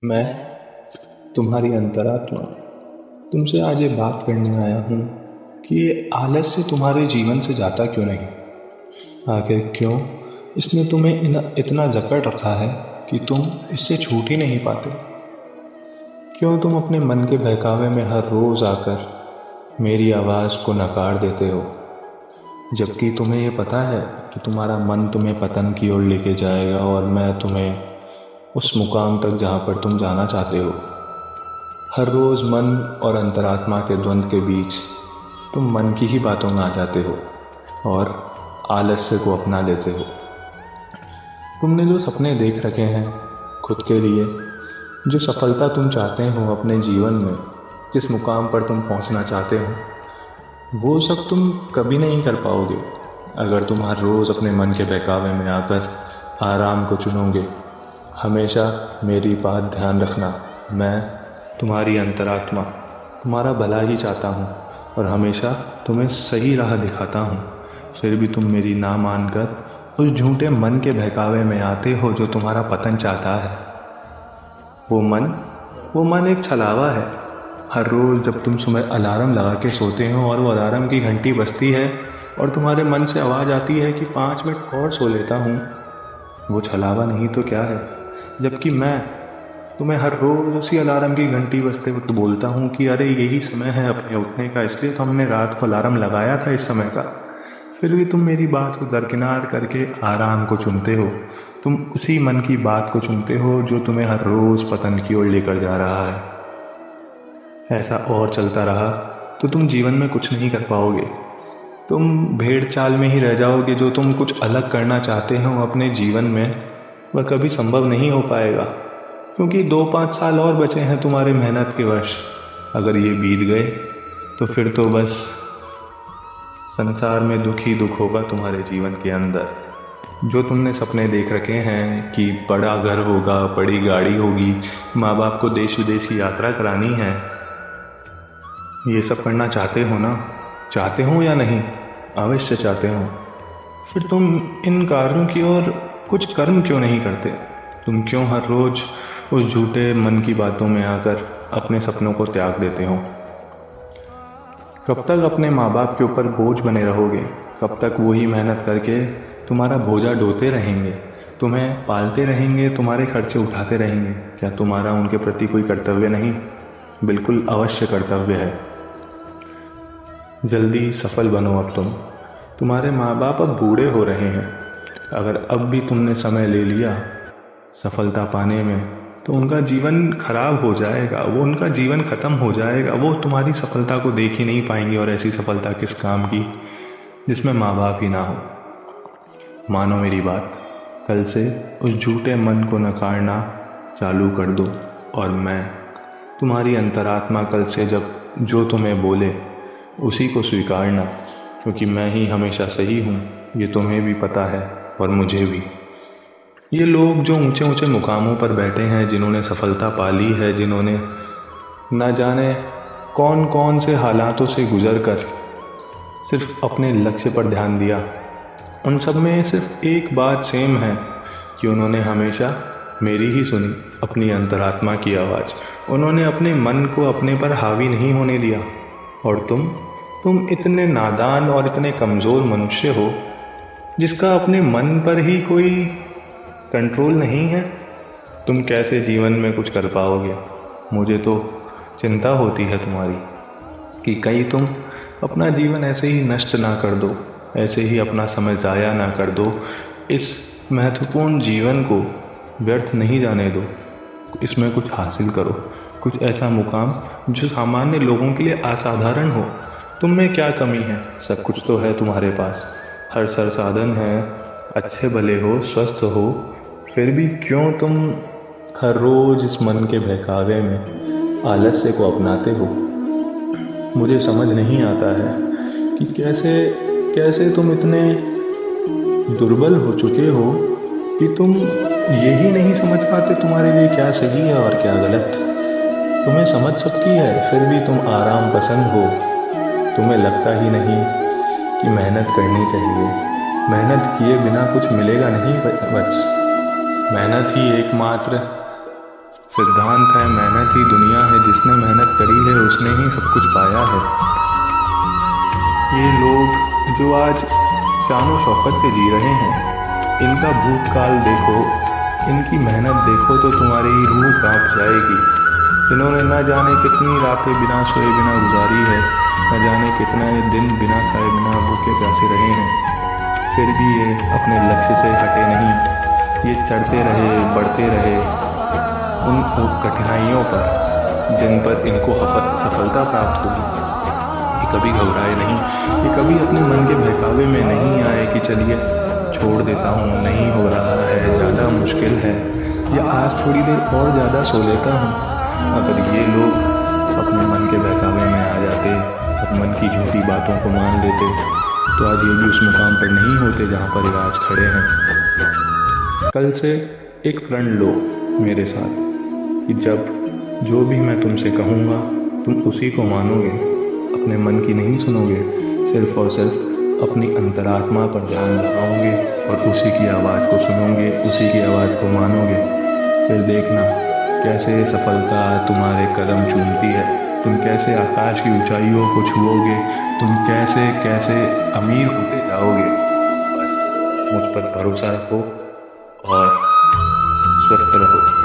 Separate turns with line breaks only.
मैं तुम्हारी अंतरात्मा तुमसे आज ये बात करने आया हूँ कि ये आलस्य तुम्हारे जीवन से जाता क्यों नहीं। आखिर क्यों इसने तुम्हें इतना जकड़ रखा है कि तुम इससे छूट ही नहीं पाते। क्यों तुम अपने मन के बहकावे में हर रोज़ आकर मेरी आवाज़ को नकार देते हो, जबकि तुम्हें ये पता है कि तुम्हारा मन तुम्हें पतन की ओर लेके जाएगा और मैं तुम्हें उस मुकाम तक जहाँ पर तुम जाना चाहते हो। हर रोज़ मन और अंतरात्मा के द्वंद्व के बीच तुम मन की ही बातों में आ जाते हो और आलस्य को अपना लेते हो। तुमने जो सपने देख रखे हैं खुद के लिए, जो सफलता तुम चाहते हो अपने जीवन में, जिस मुकाम पर तुम पहुंचना चाहते हो, वो सब तुम कभी नहीं कर पाओगे अगर तुम हर रोज़ अपने मन के बहकावे में आकर आराम को चुनोगे। हमेशा मेरी बात ध्यान रखना, मैं तुम्हारी अंतरात्मा तुम्हारा भला ही चाहता हूँ और हमेशा तुम्हें सही राह दिखाता हूँ। फिर भी तुम मेरी ना मानकर उस झूठे मन के बहकावे में आते हो जो तुम्हारा पतन चाहता है। वो मन एक छलावा है। हर रोज़ जब तुम सुबह अलार्म लगा के सोते हो और वो अलार्म की घंटी बजती है और तुम्हारे मन से आवाज़ आती है कि 5 मिनट और सो लेता हूँ, वो छलावा नहीं तो क्या है। जबकि मैं तुम्हें हर रोज़ उसी अलार्म की घंटी बजते वक्त बोलता हूँ कि अरे यही समय है अपने उठने का, इसलिए तो हमने रात को अलार्म लगाया था इस समय का। फिर भी तुम मेरी बात को दरकिनार करके आराम को चुनते हो। तुम उसी मन की बात को चुनते हो जो तुम्हें हर रोज़ पतन की ओर लेकर जा रहा है। ऐसा और चलता रहा तो तुम जीवन में कुछ नहीं कर पाओगे। तुम भेड़ चाल में ही रह जाओगे। जो तुम कुछ अलग करना चाहते हो अपने जीवन में, वह कभी संभव नहीं हो पाएगा, क्योंकि 2-5 साल और बचे हैं तुम्हारे मेहनत के वर्ष। अगर ये बीत गए तो फिर तो बस संसार में दुख ही दुख होगा तुम्हारे जीवन के अंदर। जो तुमने सपने देख रखे हैं कि बड़ा घर होगा, बड़ी गाड़ी होगी, माँ बाप को देश विदेश की यात्रा करानी है, ये सब करना चाहते हो ना? चाहते हो या नहीं? अवश्य चाहते हो। फिर तुम इन कार्यों की ओर कुछ कर्म क्यों नहीं करते? तुम क्यों हर रोज़ उस झूठे मन की बातों में आकर अपने सपनों को त्याग देते हो? कब तक अपने माँ बाप के ऊपर बोझ बने रहोगे? कब तक वही मेहनत करके तुम्हारा बोझा ढोते रहेंगे, तुम्हें पालते रहेंगे, तुम्हारे खर्चे उठाते रहेंगे? क्या तुम्हारा उनके प्रति कोई कर्तव्य नहीं? बिल्कुल अवश्य कर्तव्य है। जल्दी सफल बनो अब तुम। तुम्हारे माँ बाप अब बूढ़े हो रहे हैं। अगर अब भी तुमने समय ले लिया सफलता पाने में तो उनका जीवन खराब हो जाएगा, वो उनका जीवन ख़त्म हो जाएगा। वो तुम्हारी सफलता को देख ही नहीं पाएंगे, और ऐसी सफलता किस काम की जिसमें माँ बाप ही ना हो। मानो मेरी बात, कल से उस झूठे मन को नकारना चालू कर दो और मैं तुम्हारी अंतरात्मा कल से जब जो तुम्हें बोले उसी को स्वीकारना, क्योंकि मैं ही हमेशा सही हूँ। ये तुम्हें भी पता है और मुझे भी। ये लोग जो ऊंचे ऊंचे मुकामों पर बैठे हैं, जिन्होंने सफलता पाली है, जिन्होंने न जाने कौन कौन से हालातों से गुजर कर सिर्फ अपने लक्ष्य पर ध्यान दिया, उन सब में सिर्फ एक बात सेम है कि उन्होंने हमेशा मेरी ही सुनी, अपनी अंतरात्मा की आवाज़। उन्होंने अपने मन को अपने पर हावी नहीं होने दिया। और तुम इतने नादान और इतने कमज़ोर मनुष्य हो जिसका अपने मन पर ही कोई कंट्रोल नहीं है। तुम कैसे जीवन में कुछ कर पाओगे? मुझे तो चिंता होती है तुम्हारी कि कहीं तुम अपना जीवन ऐसे ही नष्ट ना कर दो, ऐसे ही अपना समय ज़ाया ना कर दो। इस महत्वपूर्ण जीवन को व्यर्थ नहीं जाने दो। इसमें कुछ हासिल करो, कुछ ऐसा मुकाम जो सामान्य लोगों के लिए असाधारण हो। तुम में क्या कमी है? सब कुछ तो है तुम्हारे पास, हर संसाधन है, अच्छे भले हो, स्वस्थ हो। फिर भी क्यों तुम हर रोज़ इस मन के बहकावे में आलस्य को अपनाते हो? मुझे समझ नहीं आता है कि कैसे तुम इतने दुर्बल हो चुके हो कि तुम यही नहीं समझ पाते तुम्हारे लिए क्या सही है और क्या गलत। तुम्हें समझ सबकी है, फिर भी तुम आराम पसंद हो। तुम्हें लगता ही नहीं कि मेहनत करनी चाहिए। मेहनत किए बिना कुछ मिलेगा नहीं वत्स। मेहनत ही एकमात्र सिद्धांत है, मेहनत ही दुनिया है, जिसने मेहनत करी है उसने ही सब कुछ पाया है। ये लोग जो आज शानो शौकत से जी रहे हैं, इनका भूतकाल देखो, इनकी मेहनत देखो तो तुम्हारी रूह कांप जाएगी। इन्होंने न जाने कितनी रातें बिना सोए बिना गुजारी है, न जाने कितने दिन बिना खाए बिना भूखे प्यासे रहे हैं, फिर भी ये अपने लक्ष्य से हटे नहीं। ये चढ़ते रहे, बढ़ते रहे उन कठिनाइयों पर जिन पर इनको सफलता प्राप्त हुई। ये कभी घबराए नहीं, ये कभी अपने मन के बहकावे में नहीं आए कि चलिए छोड़ देता हूँ, नहीं हो रहा है, ज़्यादा मुश्किल है, या आज थोड़ी देर और ज़्यादा सो लेता हूँ। अगर ये लोग अपने मन के बहकावे में आ जाते, अपने मन की झूठी बातों को मान लेते, तो आज ये भी उस मुकाम पर नहीं होते जहाँ पर ये आज खड़े हैं। कल से एक प्रण लो मेरे साथ कि जब जो भी मैं तुमसे कहूँगा तुम उसी को मानोगे, अपने मन की नहीं सुनोगे, सिर्फ और सिर्फ अपनी अंतरात्मा पर ध्यान लगाओगे और उसी की आवाज़ को सुनोगे, उसी की आवाज़ को मानोगे। फिर देखना कैसे सफलता तुम्हारे कदम चूमती है, तुम कैसे आकाश की ऊंचाइयों को छुओगे, तुम कैसे कैसे अमीर होते जाओगे। बस मुझ पर भरोसा रखो और स्वस्थ रहो।